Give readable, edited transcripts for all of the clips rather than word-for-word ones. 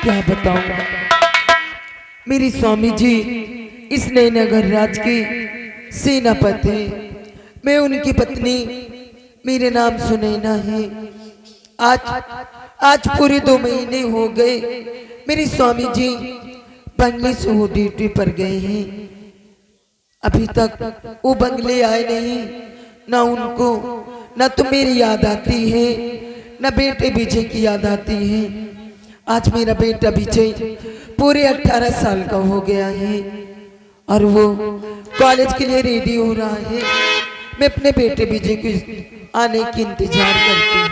क्या बताऊं, मेरी स्वामी जी इस नगर राज के सेनापति हैं। मैं उनकी पत्नी, मेरे नाम सुनैना है। आज पूरे 2 महीने हो गए मेरे स्वामी जी बंगले से वो ड्यूटी पर गए हैं। अभी तक वो बंगले आए नहीं। ना उनको, ना तो मेरी याद आती है, ना बेटे विजय की याद आती है। आज मेरा बेटा विजय पूरे 18 साल का हो गया है और वो कॉलेज के लिए रेडी हो रहा है। मैं अपने बेटे विजय के आने की इंतजार करती हूँ।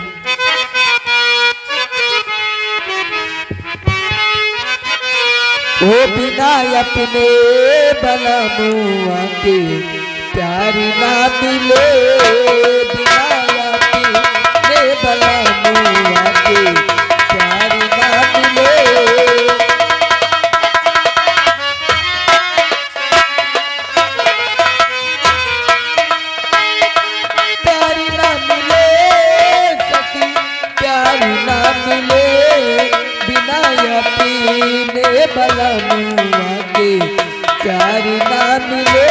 ओ बिना अपने बलमुआ के प्यार ना मिले, बिना अपने बलमुआ के प्यार ना मिले। प्यार ना मिले सखी, प्यार ना मिले, बिना अपने बलमुआ के प्यार ना मिले,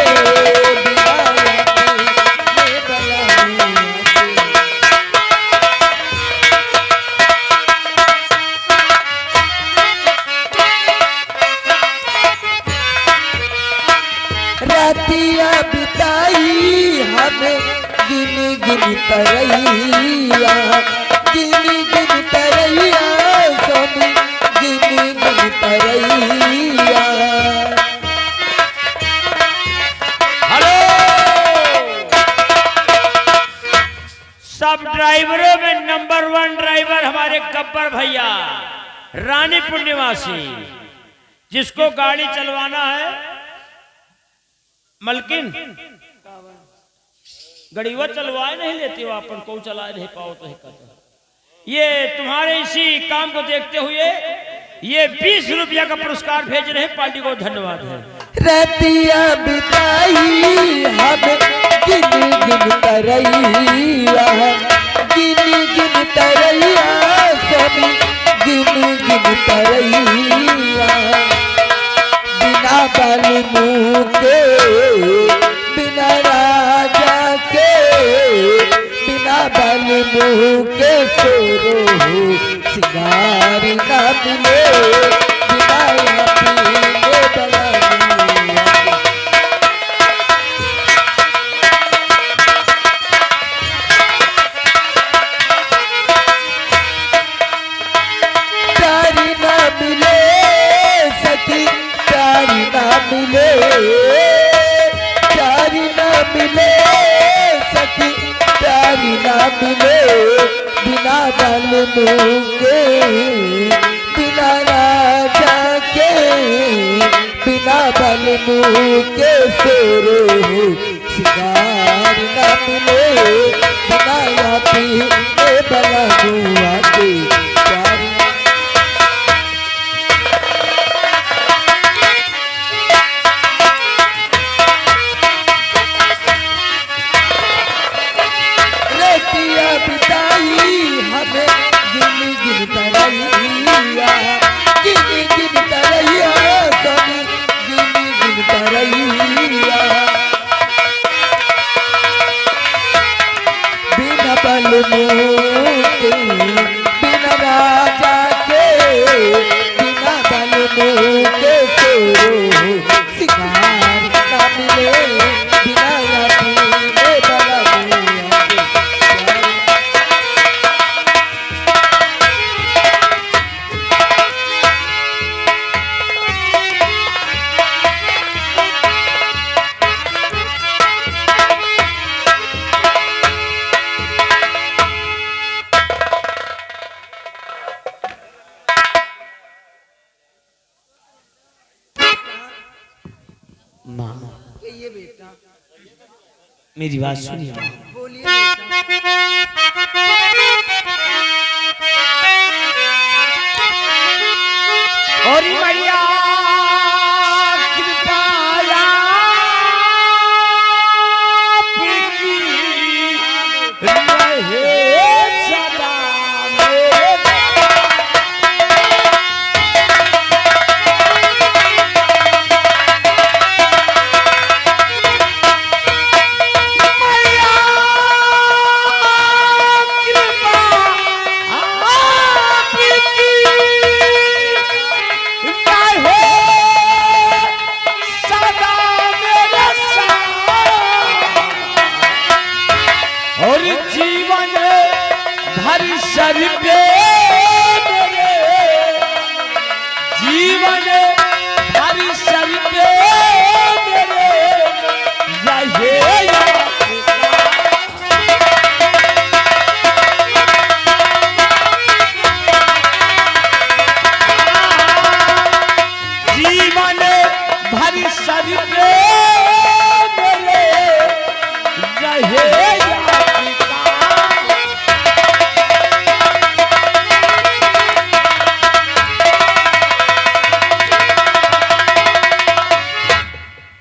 बिना अपने बलमुआ के। रातिया बिताई हमें गिन गिन तरैया, गिन गिन तरैया, स्वामी गिन गिन तरैया। हेलो, सब ड्राइवरों में नंबर 1 ड्राइवर हमारे गब्बर भैया रानीपुर निवासी, जिसको गाड़ी चलवाना है मलकिन गड़ीवा चलवाए नहीं लेते हो, अपन को चला नहीं पाओ तो ये तुम्हारे इसी काम को देखते हुए ये 20 रुपया का पुरस्कार भेज रहे हैं, पार्टी को धन्यवाद है। रतिया बिताई हम गिन गिन तरैया, गिन गिन तरैया, स्वामी गिन गिन तरैया। बिना बलमुआ के, बिना राजा के, बिना बलमुआ के सोरो सिंगार ना मिले, बिना अपने बलमुआ के। प्यार ना मिले सखी, प्यार ना मिले, प्यार ना मिले सखी, प्यार ना मिले, बिना बलमुआ के, बिना राजा के, बिना बलमुआ के सोरो सिंगार ना मिले, बिना अपने बलमुआ के प्यार। रतिया बिताई हमें गिन गिन तरैया, गिन गिन तरैया, स्वामी गिन गिन तरैया। बिना बलमुआ के, बिना राजा के, बिना बलमुआ के सोरो सिंगार ना मिले, बिना अपने बलमुआ के प्यार। माँ, ये बेटा मेरी बात सुनिए माँ। बोलिए बेटा। और मैया कृपाया आपकी रहे सदा मेरे। भरी सर पे मेरे जीवन भरी सर पे मेरे रहे जीवन भरी सर पे मेरे रहे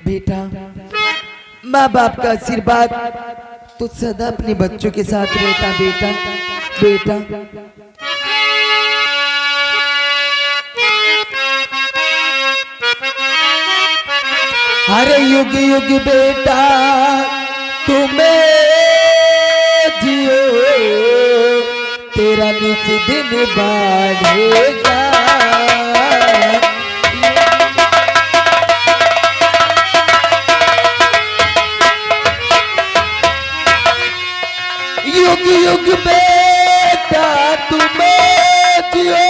बेटा, माँ बाप का आशीर्वाद तो सदा अपने बच्चों के साथ रहता बेटा। बेटा, हर युग युग बेटा तुम्हें जियो, तेरा नित दिन बढ़ेगा। युग युग बेटा तुम्हें जियो,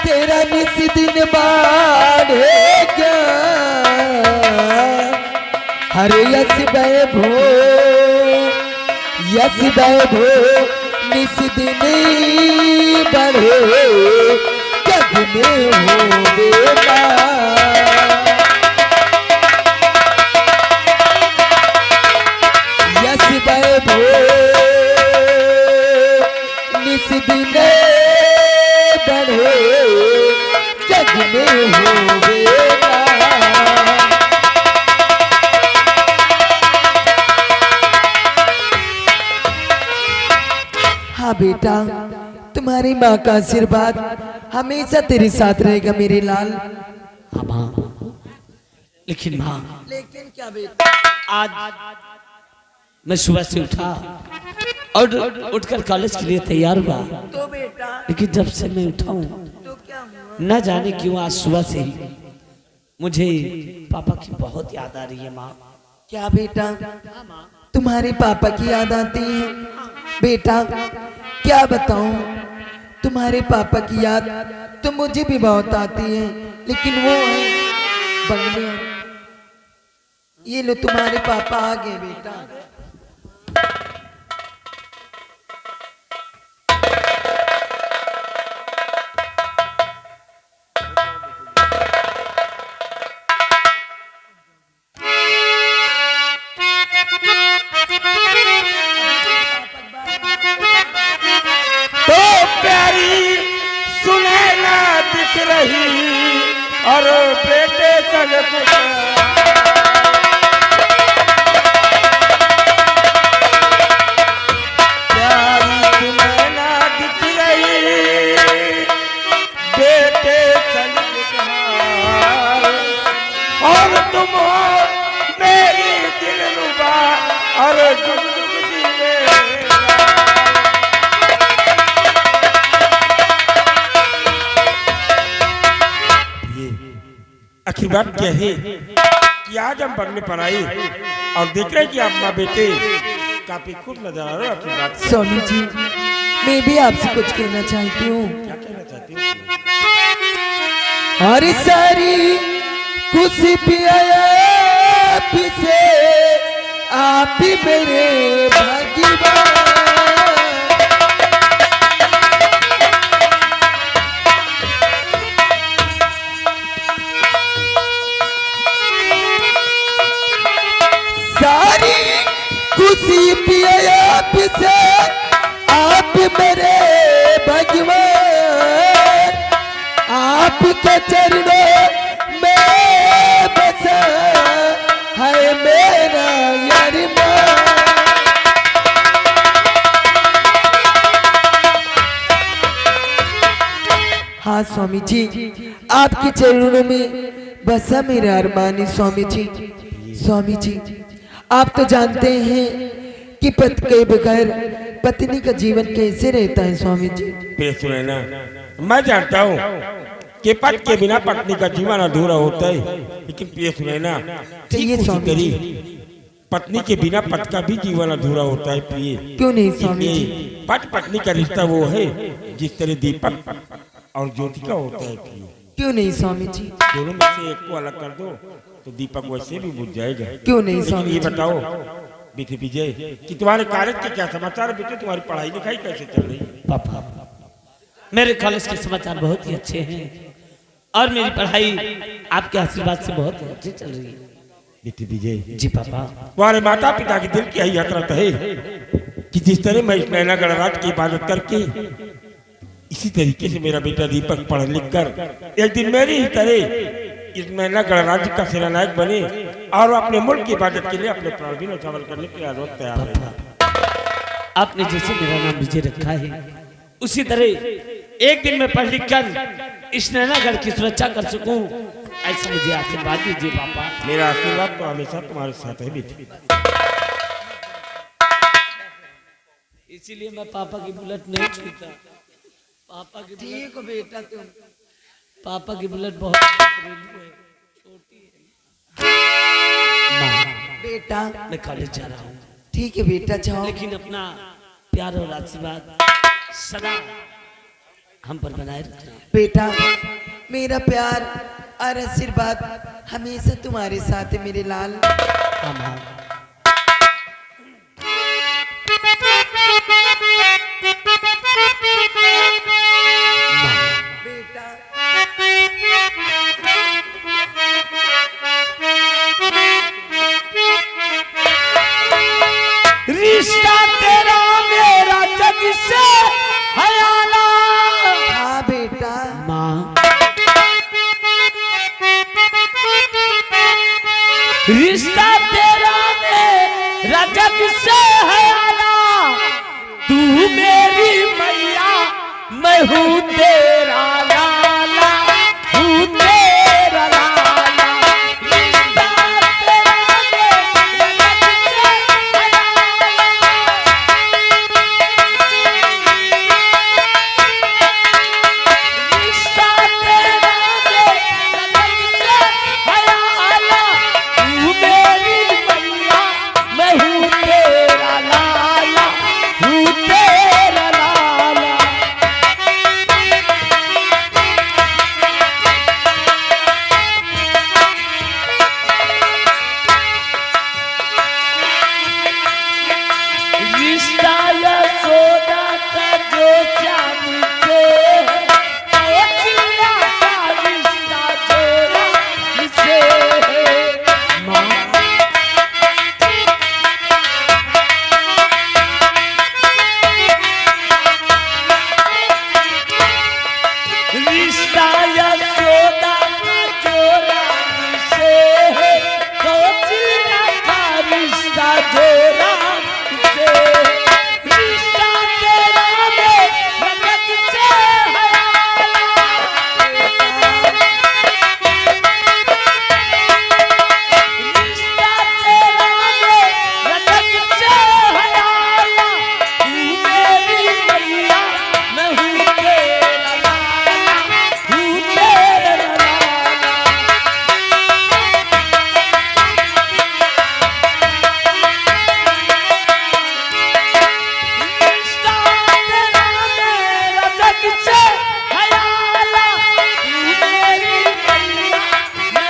तेरा नित दिन बढ़ेगा। हरे यश वैभव निस दिन बढ़े, जग में हो बेटा। यश वैभव निस दिन बढ़े, जग में हो बेटा। हाँ बेटा, तुम्हारी माँ का आशीर्वाद हमेशा तेरे साथ रहेगा मेरे लाल। हाँ माँ, लेकिन माँ, लेकिन क्या बेटा? आज मैं सुबह से उठा और उठकर कॉलेज के लिए तैयार हुआ, तो बेटा, लेकिन जब से मैं उठा हूँ तो क्या हुआ? न जाने क्यों आज सुबह से ही मुझे पापा की बहुत याद आ रही है माँ। क्या बेटा, तुम्हारे पापा की याद आती है? बेटा, क्या बताऊं, तुम्हारे पापा की याद तो मुझे भी बहुत आती है, लेकिन वो है बंगले। ये लो, तुम्हारे पापा आ गए बेटा। तो प्यारी सुनैना दिख रही और बेटे संग प्यारी सुनैना दिख रही बेटे संग और तुम हो मेरी दिलरुबा और जुग जुग जीवे। आखिर बात क्या है कि आज हम बंगले पर आए और देख रहे हैं कि अपना बेटे काफी खुश नजर आ रहा है। आखिर बात स्वामी जी, मैं भी आपसे कुछ कहना चाहती हूँ। क्या कहना चाहती हूँ? हर सारी खुशी पिया से आप ही मेरे भाग्यवान। सारी खुशी पिया से आप मेरे भगवान। आपके चरणों में बसा है मेरा अरमान। हाँ स्वामी जी, आपके चरणों में बसा मेरा अरमान है स्वामी जी। स्वामी जी, आप तो जानते हैं कि पति के बगैर पत्नी का जीवन कैसे रहता है स्वामी जी। प्रिय सुनैना, मैं जानता हूँ कि पति के बिना पत्नी का जीवन अधूरा होता है, लेकिन प्रिय सुनैना, ठीक उसी तरह पत्नी के बिना पति का भी जीवन अधूरा होता है। प्रिय, क्यों नहीं स्वामी जी? इसलिए पति पत्नी का रिश्ता वो है जिस तरह दीपक और ज्योति का होता है प्रिय। क्यों नहीं स्वामी जी? दोनों में से एक को अलग कर दो तो दीपक वैसे भी बुझ जाएगा। क्यों नहीं लेकिन स्वामी ये जी? बताओ बेटी विजय कि तुम्हारे कॉलेज के क्या समाचार है बेटे? तुम्हारी पढ़ाई लिखाई कैसे चल रही है? पापा मेरे कॉलेज के समाचार बहुत ही अच्छे हैं और मेरी पढ़ाई आपके आशीर्वाद से बहुत अच्छी चल रही है। बेटी विजय जी पापा। तुम्हारे माता पिता की दिल की यही हसरत है कि जिस तरह मैं इस नैना गणराज की इबादत करके इसी तरीके से मेरा बेटा दीपक पढ़ लिख कर एक दिन मेरी ही तरह इस नैना गणराज का सेनानायक बने और अपने मुल्क की इबादत के लिए अपने प्राण भी न्यौछावर करने के लिए आज वक्त तैयार है। आपने जैसे मेरा नाम विजय रखा है उसी तरह एक दिन मैं पढ़ लिख कर इस नैनागढ़ की सुरक्षा कर सकूं ऐसा मुझे आशीर्वाद दीजिए पापा। मेरा आशीर्वाद तो हमेशा तुम्हारे साथ है बेटी। इसीलिए मैं पापा की बुलेट नहीं छूता। पापा की बुलेट, ठीक हो बेटा तुम। पापा की बुलेट बहुत घरेलू है, छोटी है। माँ, बेटा मैं कॉलेज जा रहा हूँ ठीक है बेटा जाओ। लेकिन अपना प्यार और आशीर्वाद सदा हम पर बनाए रखना। बेटा मेरा प्यार और आशीर्वाद हमेशा तुम्हारे साथ है मेरे लाल। हाँ माँ। बेटा रिश्ता तेरा मेरा जग से हयाला। हाँ बेटा माँ रिश्ता तेरा मेरा जग से हयाला। तू मेरी मैया मैं हूँ तेरा लाला, हूँ तेरा लाला। रिश्ता तेरा मेरा जग से रिश्ता तेरा मेरा जग से हयाला। तू मेरी मैया मैं हूँ तेरा लाला, हूँ तेरा लाला। रिश्ता यशोदा का जो श्याम से है, कौशल्या का रिश्ता जो राम से है। माँ रिश्ता यशोदा का जो राम से है, कौशल्या का रिश्ता जो राम से है। रिश्ता तेरा मेरा जग से हयाला। रिश्ता तेरा मेरा जग से हयाला। तू मेरी मैया मैं हूँ तेरा लाला, हूँ तेरा लाला। रिश्ता तेरा मेरा जग से हयाला। तू मेरी मैया मैं हूँ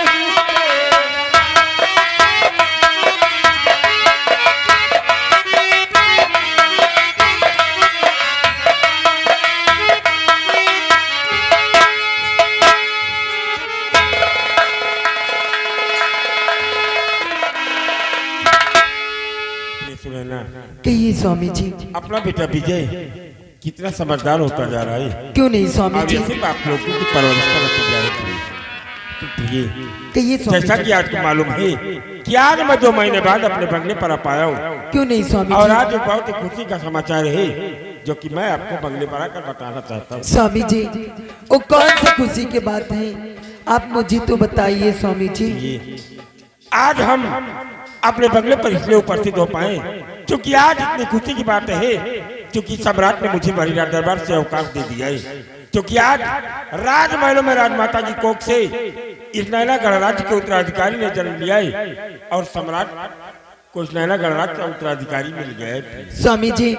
तेरा ये सुने ना कहिए स्वामी जी। अपना बेटा विजय कितना समझदार होता जा रहा है क्यों नहीं स्वामी और जी? ये सिर्फ आप लोगों की परवरिश का नतीजा है प्रिय। तो प्रिय कहिए स्वामी जैसा जी। कि आज को मालूम है कि आज मैं 2 महीने बाद अपने बंगले पर आ पाया हूँ क्यों नहीं स्वामी और जी? आज एक बहुत ही खुशी का समाचार है जो कि मैं आपको बंगले पर आकर बताना चाहता हूँ। स्वामी जी वो कौन सी खुशी की बात है आप मुझे तो बताइए स्वामी जी। आज हम अपने बंगले पर इसलिए उपस्थित हो पाए क्योंकि आज इतनी खुशी की बात है क्योंकि सम्राट ने मुझे बलिराज दरबार से अवकाश दे दिया है। क्योंकि आज राजमहलों में राजमाता की कोख से इस नैना गणराज्य के उत्तराधिकारी ने जन्म लिया है और सम्राट को इस नैना गणराज्य का उत्तराधिकारी मिल गया है। स्वामी जी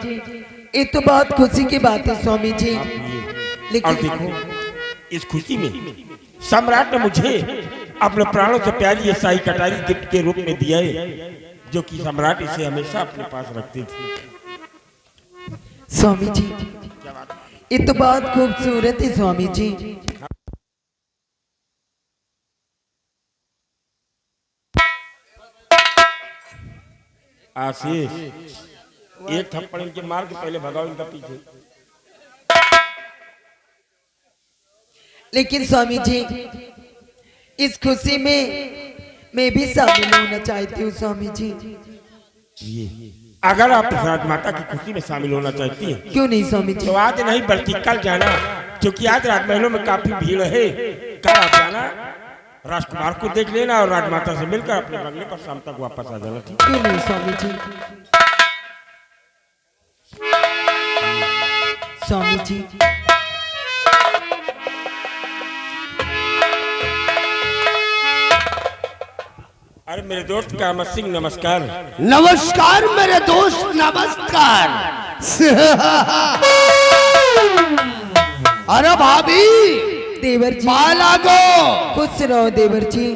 ये तो बहुत खुशी की बात है स्वामी जी। आप ये और लेकिन देखो इस खुशी में सम्राट ने मुझे अपने प्राणों से प्यारी ये शाही कटारी गिफ्ट के रूप में दिया है, जो कि सम्राट इसे हमेशा अपने पास रखते थे। स्वामी जी ये तो बहुत खूबसूरत है स्वामी जी। आशीष, एक थप्पड़ इनके मार के पहले भगाओ इनका पीछे। लेकिन स्वामी जी इस खुशी में मैं भी शामिल होना चाहती हूँ स्वामी जी। ये अगर आप राजमाता की खुशी में शामिल होना चाहती हैं क्यों नहीं स्वामी जी? तो आज नहीं बल्कि कल जाना, क्योंकि आज राजमहलों में काफी भीड़ है। कल आप जाना, राजकुमार को देख लेना और राजमाता से मिलकर अपने बंगले पर शाम तक वापस आ जाना। ठीक क्यों नहीं स्वामी जी? स्वामी जी अरे मेरे दोस्त कामत सिंह नमस्कार। नमस्कार मेरे दोस्त, नमस्कार। अरे भाभी, देवर जी माला गो। खुश रहो देवर जी।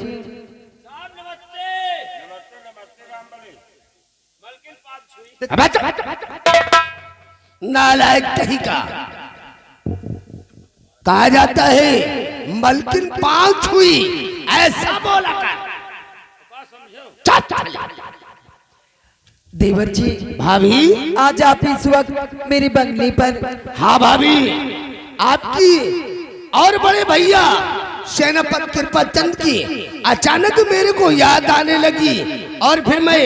अबे नालायक कहीं का कहा जाता है मलकिन पांव छुई, ऐसा बोला कर। देवर जी भाभी, आज आप इस वक्त मेरे बंगले पर। हाँ भाभी, आपकी और बड़े भैया सेनापति कृपाचंद की अचानक मेरे को याद आने लगी और फिर मैं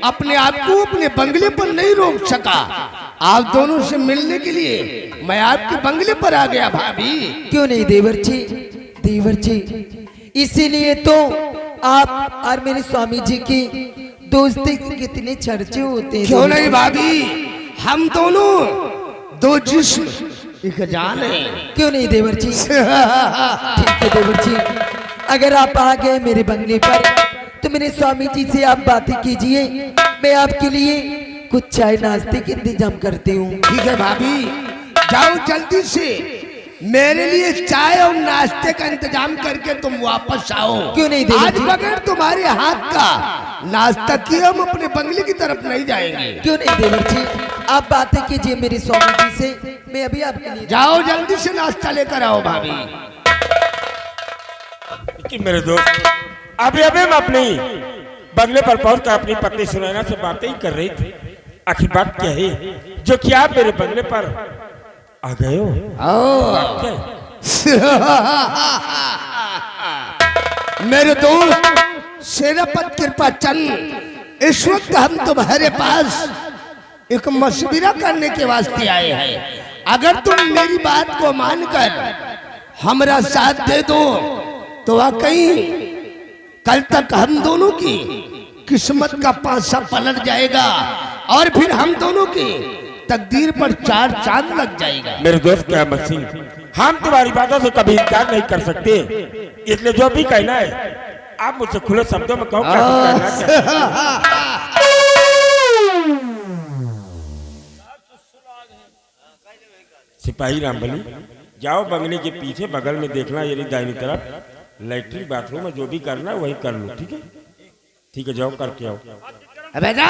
अपने आप को अपने बंगले पर नहीं रोक सका। आप दोनों से मिलने के लिए मैं आपके बंगले पर आ गया भाभी। क्यों नहीं देवर जी? देवर जी इसीलिए तो आप और मेरे स्वामी जी की दोस्ती के कितने चर्चे होते हैं। क्यों नहीं भाभी, हम दोनों दो जिस्म एक जान है। क्यों नहीं देवर जी? ठीक है देवर जी, अगर आप आ गए मेरे बंगले पर तो मेरे स्वामी जी से आप बातें कीजिए, मैं आपके लिए कुछ चाय नाश्ते के इंतजाम करती हूँ। ठीक है भाभी, जाओ जल्दी से मेरे लिए चाय और नाश्ते का इंतजाम करके तुम वापस आओ। क्यों नहीं देवर आज जी? बगैर तुम्हारे हाथ का नाश्ता किए हम अपने बंगले की तरफ नहीं जाएंगे। क्यों नहीं देवर जी? आप बातें कीजिए मेरे स्वामी जी से, मैं अभी आपके लिए। जाओ जल्दी से नाश्ता लेकर आओ भाभी। कि मेरे दोस्त अभी हम अपनी बंगले पर पहुंचकर अपनी पत्नी सुनैना से बातें ही कर रहे थे। आखिर बात क्या है जो कि आप मेरे बंगले पर आ गए हो? बात क्या है? मेरे दोस्त सेनापति कृपाचंद, इस वक्त हम तुम्हारे पास एक मशविरा करने के वास्ते आए हैं। अगर तुम मेरी बात को मानकर हमारा साथ दे दो तो वाकई कल तक हम दोनों की किस्मत का पासा पलट जाएगा और फिर हम दोनों की तकदीर पर चार चांद लग जाएगा। मेरे दोस्त क्या मसीह, हम तुम्हारी बातों से कभी इनकार नहीं कर सकते, इसलिए जो भी कहना है आप मुझसे खुले शब्दों में कहो। क्या कहना क्या? सिपाही रामबली, जाओ बंगले के पीछे बगल में देखना, ये दाहिनी तरफ लैट्रिन बाथरूम में जो भी करना है वही कर लो। ठीक है? ठीक है, जाओ करके आओ। अबे जा,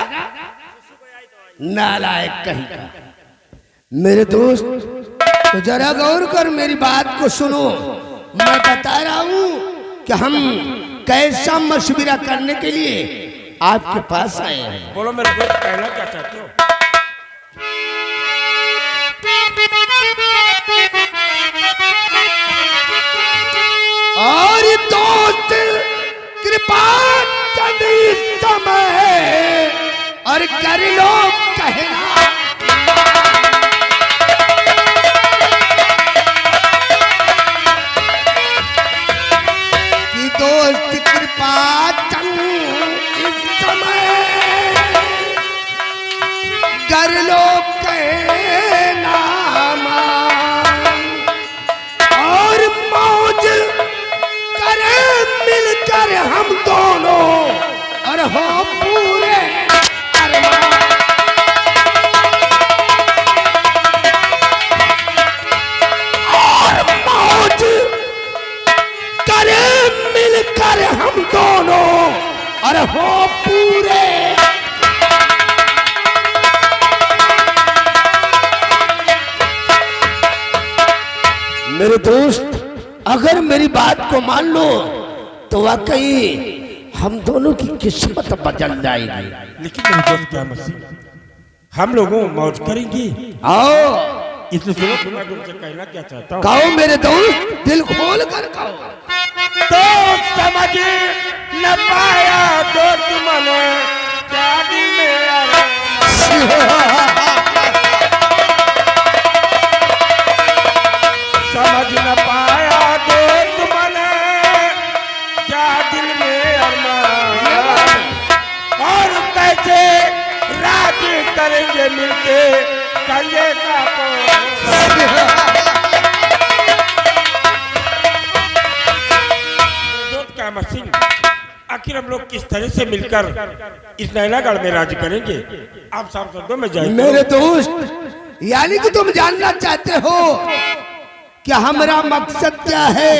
नालायक कहीं का। मेरे दोस्त तो जरा गौर कर मेरी बात को सुनो। मैं बता रहा हूँ कि हम कैसा मशविरा करने के लिए आपके पास आए हैं। बोलो मेरे दोस्त, कहना क्या चाहते हो? और दोस्त कृपा चंद इस समय और कर लो कहना। कि दोस्त कृपा चंद इस समय कर लो कहना और मौज करें मिलकर हम दोनों और हो पूरे अरमान। हो पूरे। मेरे दोस्त, अगर मेरी बात को मान लो तो वाकई हम दोनों की किस्मत बदल जाएगी। लेकिन मेरे दोस्त क्या मसीह, हम लोगों मौज करेंगे। आओ इसलिए सुनो, मैं तुमसे कहना क्या चाहता हूँ। कहो मेरे दोस्त, दिल खोल कर कहो। तो समझ न पाया दोस्त मने क्या दिल में आया। समझ न पाया दोस्त मने क्या दिल में अरमान, और कैसे राजी करेंगे मिलके करिए का सिंह। आखिर हम लोग किस तरह से मिलकर इस नैनागढ़ में राज करेंगे, आप साफ शब्दों में जाएंगे। मेरे दोस्त, यानी कि तुम जानना चाहते हो कि हमारा मकसद क्या है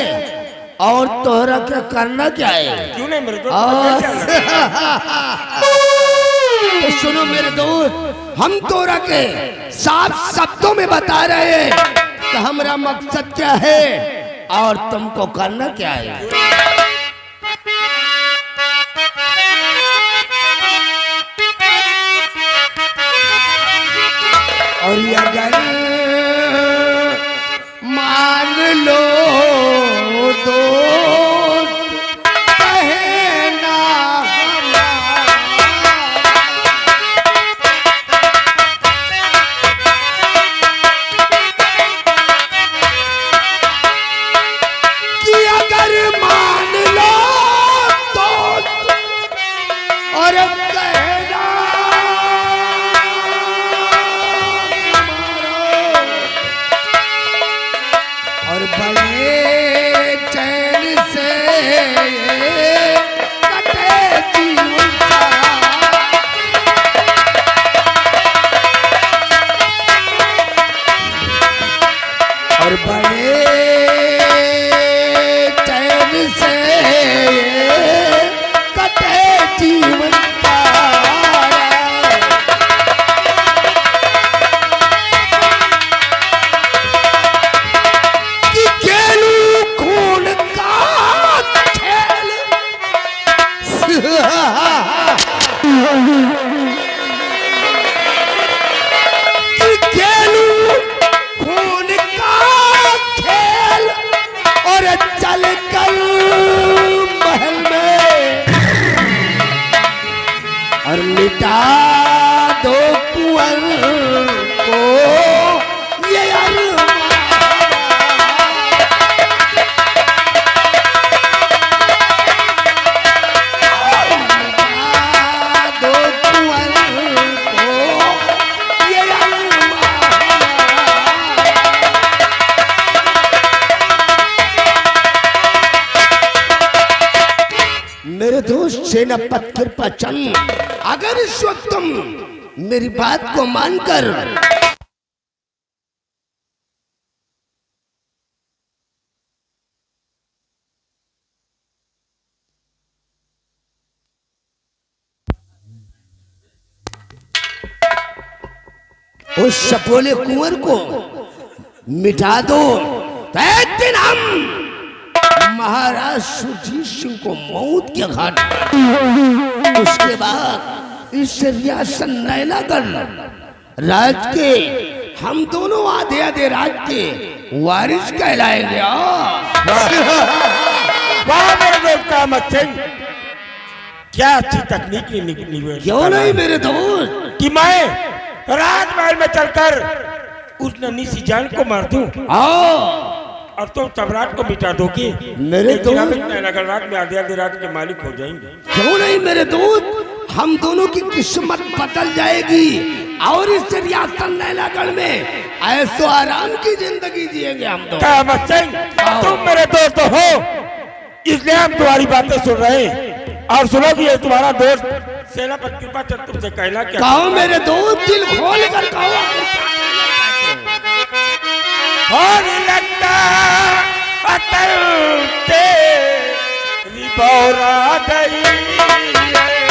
और तोहरा क्या करना क्या है। क्यों नहीं मेरे दोस्त, तो सुनो मेरे दोस्त, हम तोरा के साफ शब्दों में बता रहे हैं कि हमारा मकसद क्या है और तुमको करना क्या है। और अगर मान लो दोस्त कहना कि अगर मान लो दोस्त और कहना और बड़े चैन से कटे जीवन का। और बड़े चैन से कटे जीवन का। खून का खेल और चल कर महल में और मिटा दो कुंवर को ये अरमान। मेरे दोस्त सेनापति कृपा चंद, अगर इस वक्त तुम मेरी बात को मानकर उस सपोले कुंवर को मिटा दो तो एक दिन हम महाराज सुरजीत सिंह को मौत के घाट पर, उसके बाद इस रियासत नैनागढ़ राज के हम दोनों आधे आधे राज के वारिस कहलाएंगे। वाह मेरे दोस्त का मत सिंह, क्या अच्छी तकनीक निवेश। क्यों नहीं मेरे दोस्त, कि मैं राजमहल में चलकर उस नन्ही सी जान को मार दूं और तुम सम्राट को मिटा दोगे। मेरे दोस्त, नगर रात में आधे आधे रात के मालिक हो जाएंगे। क्यों नहीं मेरे दोस्त, हम दोनों की किस्मत बदल जाएगी और इस रियासत नैनागढ़ में ऐसो आराम की जिंदगी जिएंगे हम दोनों। कामत सिंह, तुम मेरे दोस्त हो इसलिए हम तुम्हारी बातें सुन रहे हैं। और सुनो कि ये तुम्हारा दोस्त सेनापति कृपा चंद तुमसे कहना क्या। कहो मेरे दोस्त, दिल खोल कर कहो। होने लगता अकल तेरी बौरा गई है।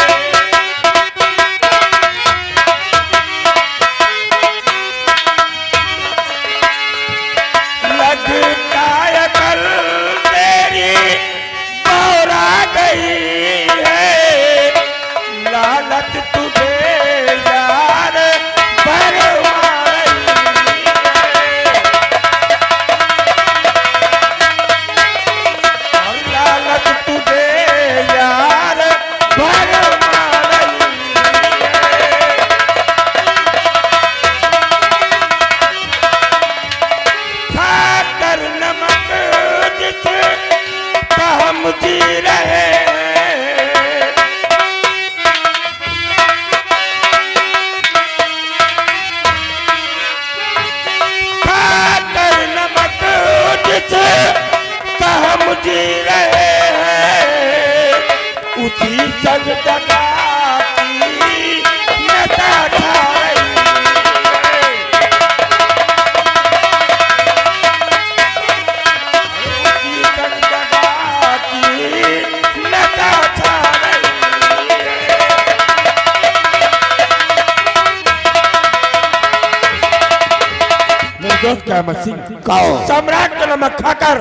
दोस्त क्या मत सिंह कहो। सम्राट का नमक खाकर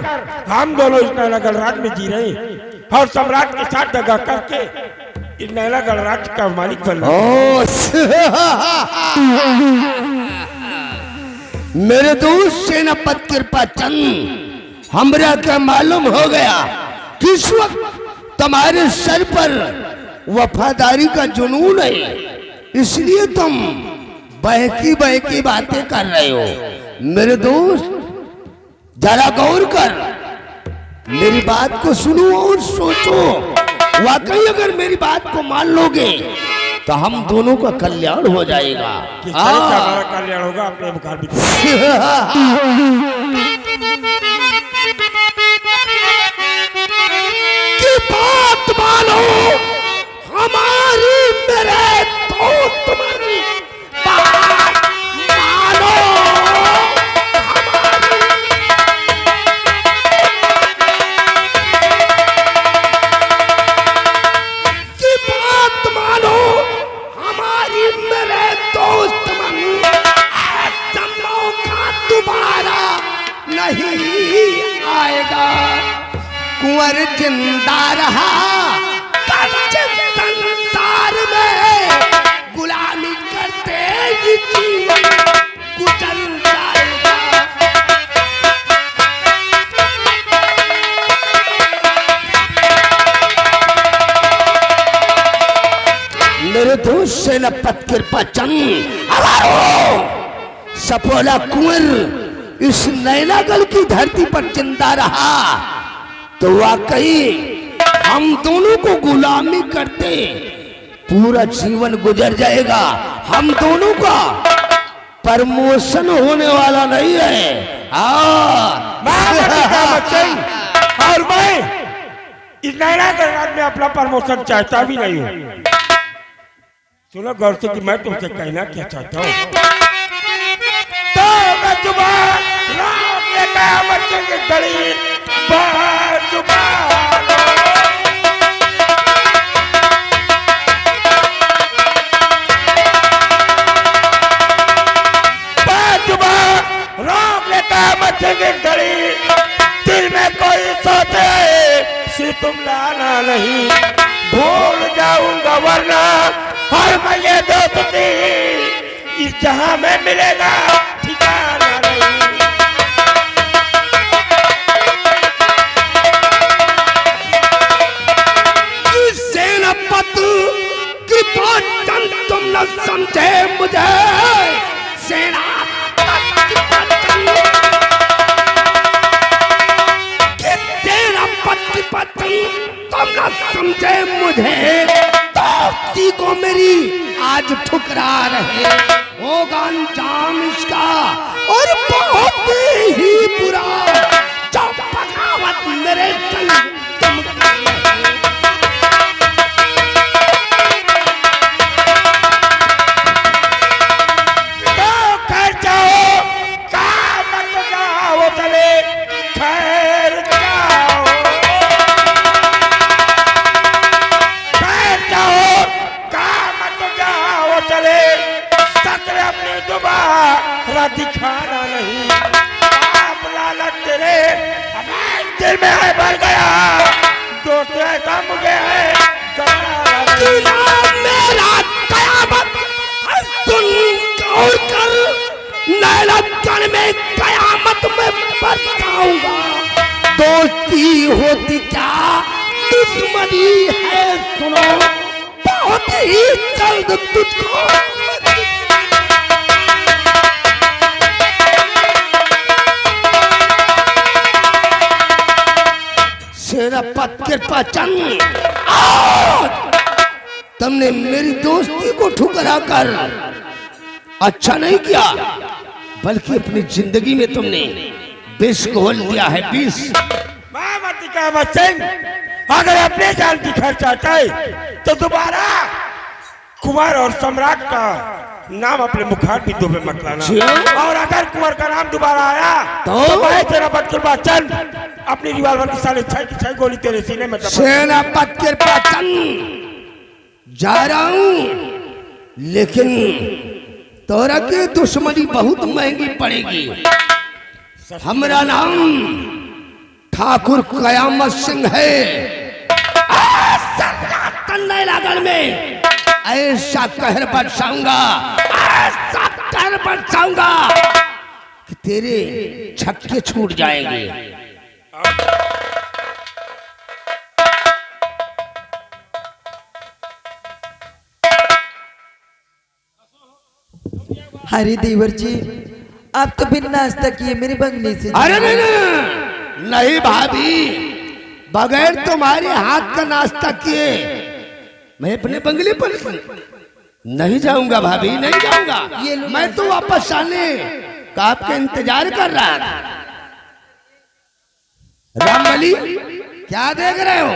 हम दोनों इस नैना गणराज में जी रहे हैं और सम्राट के साथ दगा करके इस नैना गणराज का मालिक बन रहे हैं। मेरे दोस्त सेनापति कृपा चंद, हमरा क्या मालूम हो गया कि इस वक्त तुम्हारे सर पर वफादारी का जुनून है, इसलिए तुम बहकी बातें कर रहे हो। मेरे दोस्त जरा गौर कर, मेरी बात को सुनो और सोचो। वाकई अगर मेरी बात को मान लोगे तो हम दोनों का कल्याण हो जाएगा। किस तरह से हमारा कल्याण होगा अपने मुखार भी की बात मानो हमारी, मेरे दोस्त मन, बात मानो की बात मानो हमारी, मेरे दोस्त मन, ऐसा मौका दोबारा नहीं आएगा। कुंवर जिंदा रहा कच्चे संसार में, गुलामी करते ही जीवन गुजर जाएगा। मेरे दोस्त सेनापति कृपा चंद, सपोला कुंवर इस नैनागढ़ की धरती पर जिंदा रहा तो वाकई हम दोनों को गुलामी करते पूरा जीवन गुजर जाएगा। हम दोनों का प्रमोशन होने वाला नहीं है। और मैं इस नैना गणराज में अपना प्रमोशन चाहता भी नहीं हूँ। सुनो गौर से कि मैं तुमसे कहना क्या चाहता हूँ। तो मैं जुबान राम ने कहा बच्चे की घड़ी बात जुबान राम ने कहा बच्चे की घड़ी, दिल में कोई सोचे सी तुम लाना नहीं, भूल जाऊंगा वरना और मैं ये दोस्ती इस जहां में मिलेगा ठिकाना नहीं। सेनापति कृपा चंद तुम न समझे मुझे, सेनापति कृपा चंद, सेनापति कृपा चंद तुम न समझे मुझे, दोस्ती को मेरी आज ठुकरा रहे, होगा अंजाम इसका और बहुत ही बुरा, जो बगावत मेरे संग तुम कर रहे। दिखाना नहीं, आप लालच तेरे दिल में है भर गया, दोस्त ऐसा मुझे है मेरा कयामत सुन और कर, नैनागढ़ में कयामत में बरसाऊंगा। दोस्ती होती क्या दुश्मनी है सुनो, बहुत ही जल्द तुझको सेनापति कृपा चंद, तुमने मेरी दोस्ती को ठुकरा कर अच्छा नहीं किया, बल्कि अपनी जिंदगी में तुमने विष घोल दिया है। विष अगर अपने जान की खर्च आता है तो दोबारा कुंवर और सम्राट का नाम अपने मुखार भी दो में मत लाना, और अगर कुंवर का नाम दोबारा आया तो मैं सेनापति कृपा चंद अपनी रिवॉल्वर की 6.5 गोली तेरे सीने में। सेनापति कृपा चंद जा रहा हूं, लेकिन तोरा की दुश्मनी बहुत महंगी पड़ेगी। हमारा नाम ठाकुर कयामत सिंह है। तन्नैलागढ़ में ऐसा कहर बरसाऊंगा, ऐसा कहर बरसाऊंगा कि तेरे छक्के छूट जाएंगे। अरे देवर जी, आप तो बिन नाश्ता किए मेरे बंगले से अरे नहीं भाभी, बगैर तुम्हारे हाथ का नाश्ता किए मैं अपने बंगले पर नहीं जाऊंगा भाभी, नहीं जाऊंगा। मैं तो वापस आने का आपका इंतजार कर रहा था। रामबली, क्या देख रहे हो?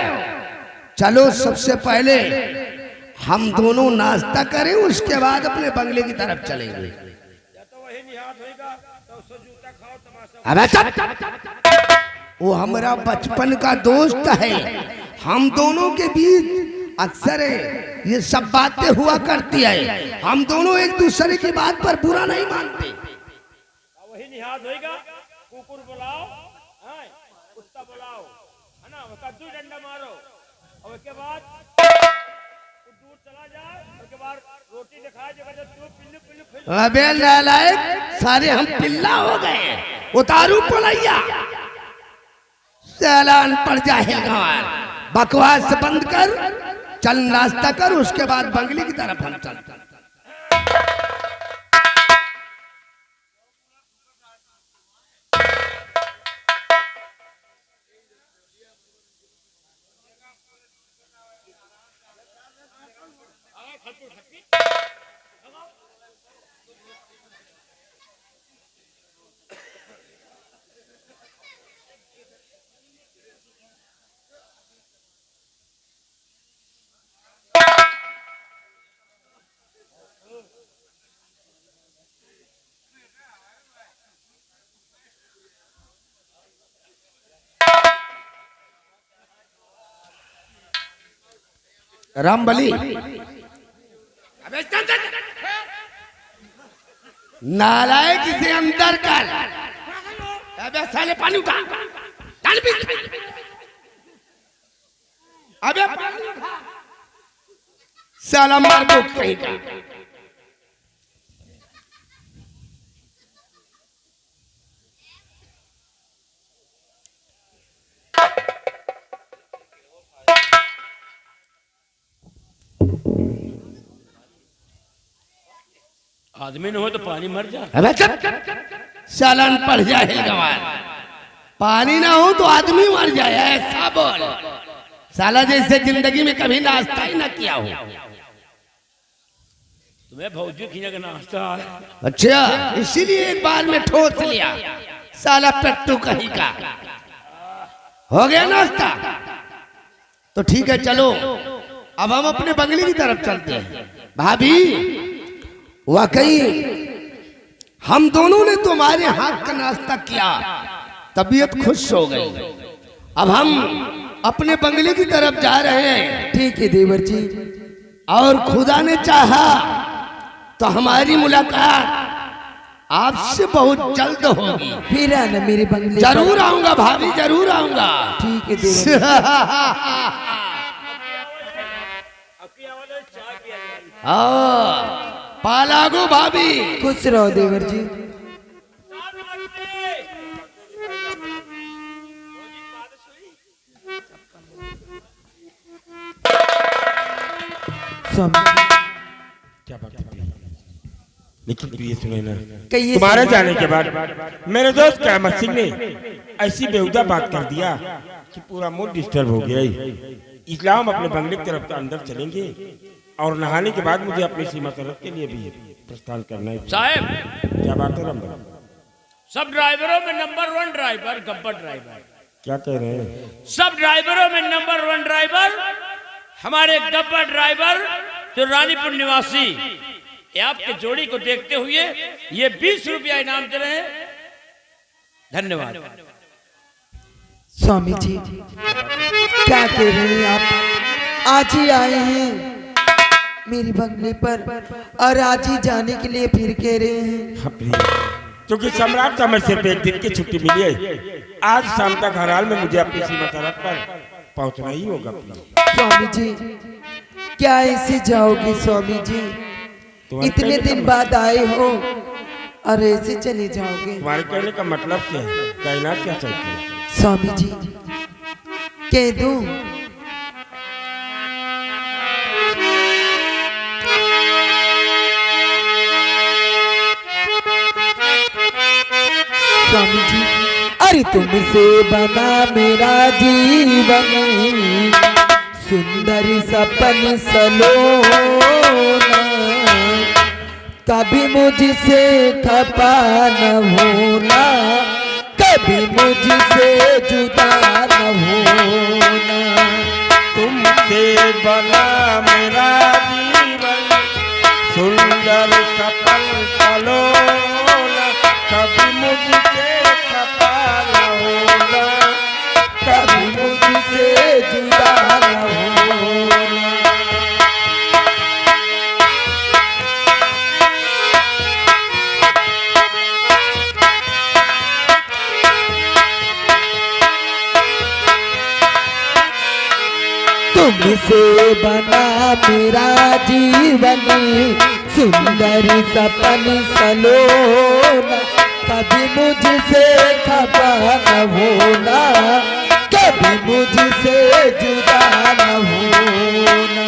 चलो सबसे पहले हम दोनों नाश्ता करें, उसके बाद अपने बंगले की तरफ चलेंगे। अबे चुप! वो हमारा बचपन का दोस्त है, हम दोनों के बीच अक्सर ये सब बातें हुआ करती है। हम दोनों एक दूसरे की बात पर बुरा नहीं मानते। वही निहाद होएगा, कुकुर बुलाओ, कुत्ता बुलाओ, है ना, कद्दू डंडा मारो, और उसके बाद दूर चला जाए, उसके बाद रोटी दिखाए, जगह तू पिल्लू पिल्लू पिल्लू। अबे नालायक, सारे हम पिल्ला हो गए। उतारू पलैया, सैलान पड़ जाएगा। बकवास बंद कर, चल नाश्ता कर, उसके बाद बंगले की तरफ हम चलते। रामबली, नालायक, इसे अंदर कर। अबे साले पानी उठा, डाल भी। अबे पानी उठा, साला मार दो कहीं का। आदमी न हो तो पानी मर जाए। अबे चुप! सालन पड़ जाएगा। पानी ना हो तो आदमी मर जाए, ऐसा बोल। साला जैसे जिंदगी में कभी नाश्ता ही ना किया हो। तुम्हें भौजी खींचा का नाश्ता है। अच्छा, इसीलिए एक बार में ठोस लिया। साला पेट्टू कहीं का। हो गया नाश्ता? तो ठीक है, चलो अब हम अपने बंगले की तरफ चलते हैं। भाभी, वाकई हम दोनों ने तुम्हारे हाथ का नाश्ता किया, तबीयत खुश हो गई। अब हम अपने बंगले की तरफ जा रहे हैं। ठीक है देवर जी। और खुदा ने चाहा तो हमारी मुलाकात आपसे बहुत जल्द होगी। फिर आना मेरे बंगले। जरूर आऊंगा भाभी, जरूर आऊंगा। ठीक है देवर पालागो भाभी। खुश रहो देवर जी। क्या बात है? लेकिन तू ये सुने ना, कहिए। तुम्हारे जाने के बाद मेरे दोस्त कयामत सिंह ने ऐसी बेहुदा बात कर दिया कि पूरा मूड डिस्टर्ब हो गया। इसलिए हम अपने बंगले की तरफ अंदर चलेंगे और नहाने के बाद मुझे अपनी सीमा सरहद के लिए भी प्रस्थान करना है। साहब, क्या बात है रंभा? सब ड्राइवरों में नंबर 1 ड्राइवर गब्बर ड्राइवर। क्या कह रहे हैं? सब ड्राइवरों में नंबर 1 ड्राइवर हमारे गब्बर ड्राइवर जो रानीपुर निवासी। ये आपके जोड़ी को देखते हुए ये 20 रुपया इनाम दे रहे हैं। धन्यवाद। स्वामी जी, क्या कह रहे हैं आप? आज ही आए हैं मेरे बंगले पर और आज ही जाने के लिए फिर कह रहे हैं। हाँ प्रिय, क्योंकि सम्राट का मैं सिर्फ एक दिन की छुट्टी मिली है। आज शाम तक हर हाल में मुझे अपनी सीमा तरफ पर पहुंचना ही होगा। स्वामी जी क्या ऐसे जाओगे स्वामी जी? तुम्हारे इतने कहने का दिन बाद आए हो और ऐसे चले जाओगे? तुम्हारे कहने का मतलब क्या है? कहना क्या चाहते हैं? स्वामी जी कह दूं? स्वामी जी अरे तुमसे बना मेरा जीवन सुंदर सपन सलोना कभी मुझसे खपा न होना कभी मुझसे जुदा न होना। तुमसे बना मेरा जीवन सुंदर सपन सलोना कभी मुझसे खपा न होना कभी मुझसे जुदा न होना। तुमसे बना मेरा जीवन सुंदर सपन सलोना कभी मुझसे खपा न होना कभी मुझसे जुदा न होना।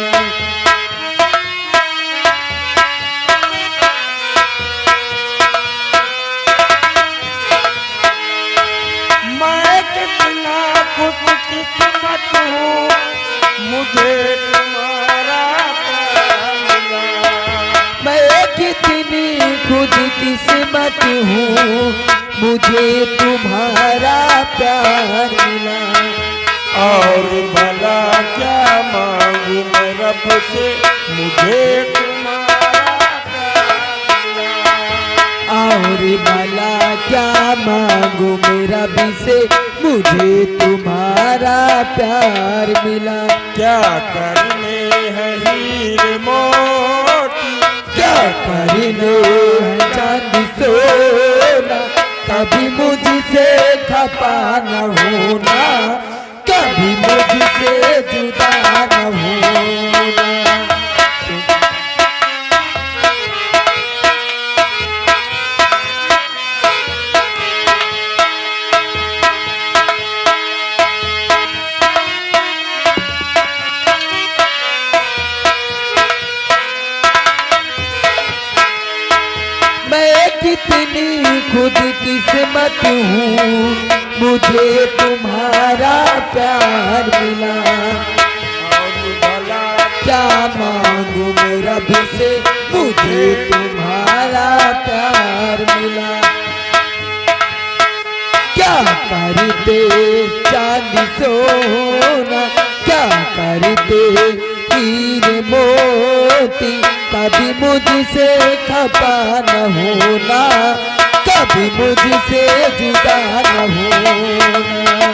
मैं कितना खुशकिस्मत हूँ मुझे तुम्हारा प्यार मिला। मैं कितनी खुद किस्मत हूँ मुझे तुम्हारा प्यार मिला। और भला क्या मांगू मैं रब से मुझे तुम्हारा प्यार मिला। और भला क्या मांगू मेरा भी से मुझे तुम्हारा प्यार मिला। क्या करने हैं हीरे मोती क्या करने हैं चांदी सोना कभी मुझसे खपा न होना कभी मुझसे जुदा न होना। मैं कितनी खुद किस्मत हूँ मुझे तुम्हारा प्यार मिला। और भला क्या मांगू मैं रब से मुझे तुम्हारा प्यार मिला। क्या करते चांदी सोना क्या करते हीरे मोती कभी मुझसे खपा न होना कभी मुझसे जुदा न होना।